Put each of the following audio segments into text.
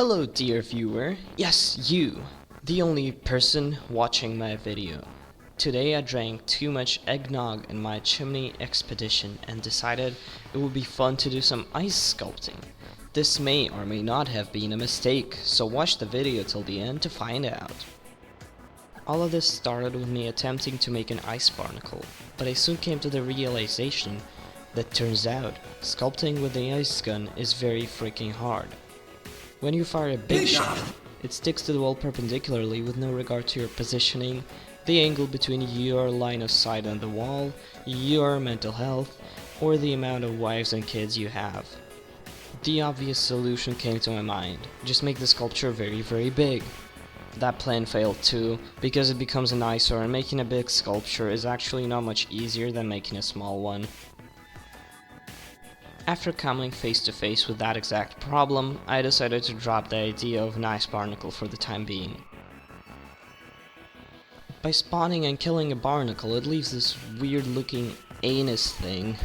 Hello dear viewer, yes you, the only person watching my video. Today I drank too much eggnog in my chimney expedition and decided it would be fun to do some ice sculpting. This may or may not have been a mistake, so watch the video till the end to find out. All of this started with me attempting to make an ice barnacle, but I soon came to the realization that turns out sculpting with the ice gun is very freaking hard. When you fire a big shot, it sticks to the wall perpendicularly with no regard to your positioning, the angle between your line of sight and the wall, your mental health, or the amount of wives and kids you have. The obvious solution came to my mind: just make the sculpture very big. That plan failed too, because it becomes an eyesore and making a big sculpture is actually not much easier than making a small one. After coming face to face with that exact problem, I decided to drop the idea of an ice barnacle for the time being. By spawning and killing a barnacle, it leaves this weird looking anus thing,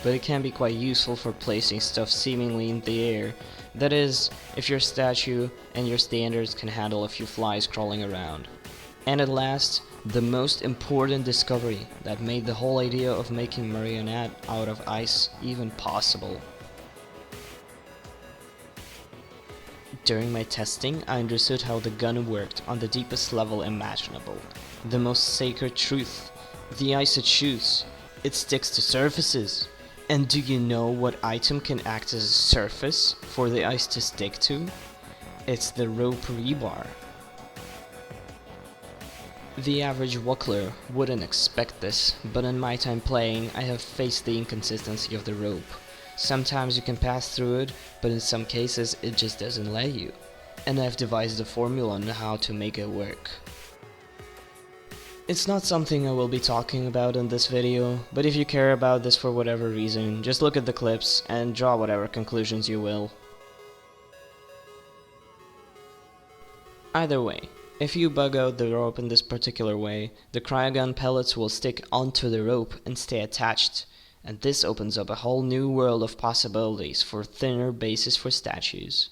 but it can be quite useful for placing stuff seemingly in the air. That is, if your statue and your standards can handle a few flies crawling around. And at last, the most important discovery that made the whole idea of making Marionette out of ice even possible. During my testing, I understood how the gun worked on the deepest level imaginable. The most sacred truth: the ice it shoots, it sticks to surfaces. And do you know what item can act as a surface for the ice to stick to? It's the rope rebar. The average wuckler wouldn't expect this, but in my time playing, I have faced the inconsistency of the rope. Sometimes you can pass through it, but in some cases it just doesn't let you. And I've devised a formula on how to make it work. It's not something I will be talking about in this video, but if you care about this for whatever reason, just look at the clips and draw whatever conclusions you will. Either way, if you bug out the rope in this particular way, the cryogun pellets will stick onto the rope and stay attached, and this opens up a whole new world of possibilities for thinner bases for statues.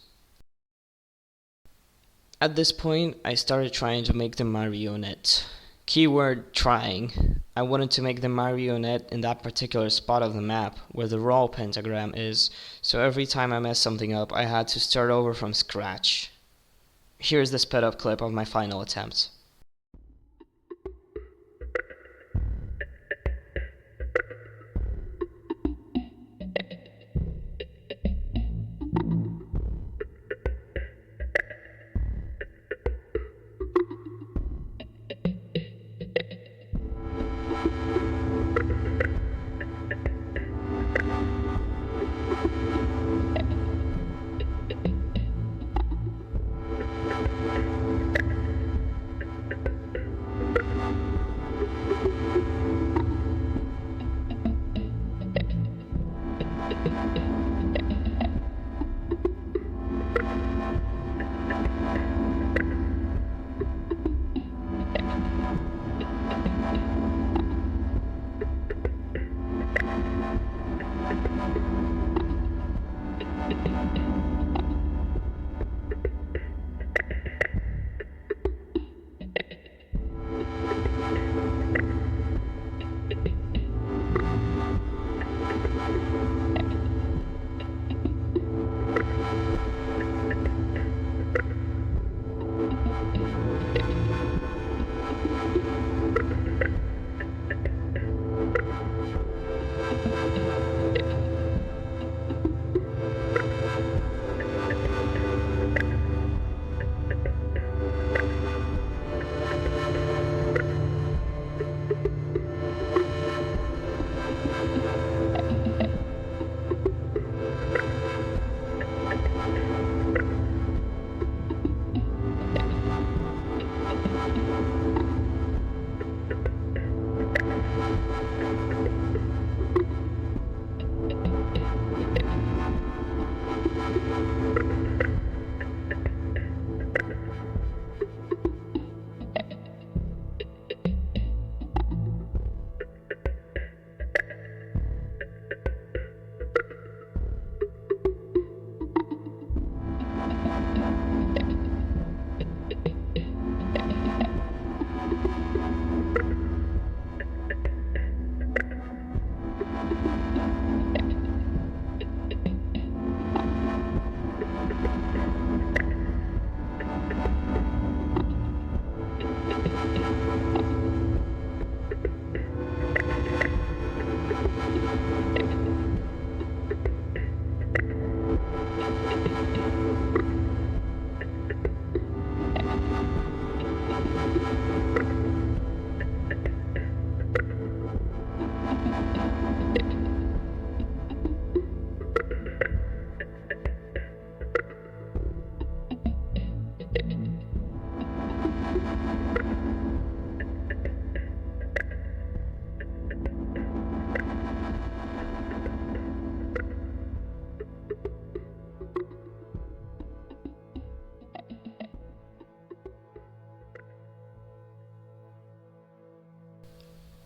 At this point, I started trying to make the marionette. Keyword trying. I wanted to make the marionette in that particular spot of the map where the raw pentagram is, so every time I messed something up I had to start over from scratch. Here's the sped up clip of my final attempt.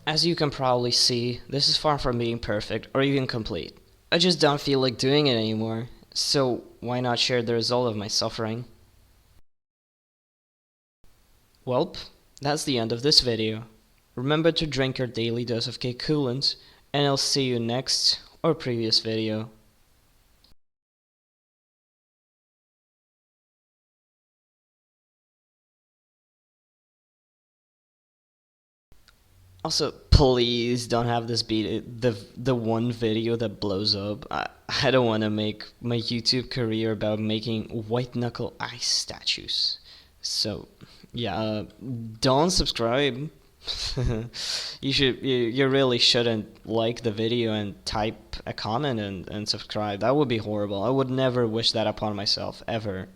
As you can probably see, this is far from being perfect or even complete. I just don't feel like doing it anymore, so why not share the result of my suffering? Welp, that's the end of this video. Remember to drink your daily dose of K coolant, and I'll see you next or previous video. Also, please don't have this be the one video that blows up. I don't want to make my YouTube career about making white knuckle ice statues. So, yeah, don't subscribe. You really shouldn't like the video and type a comment and subscribe. That would be horrible. I would never wish that upon myself ever.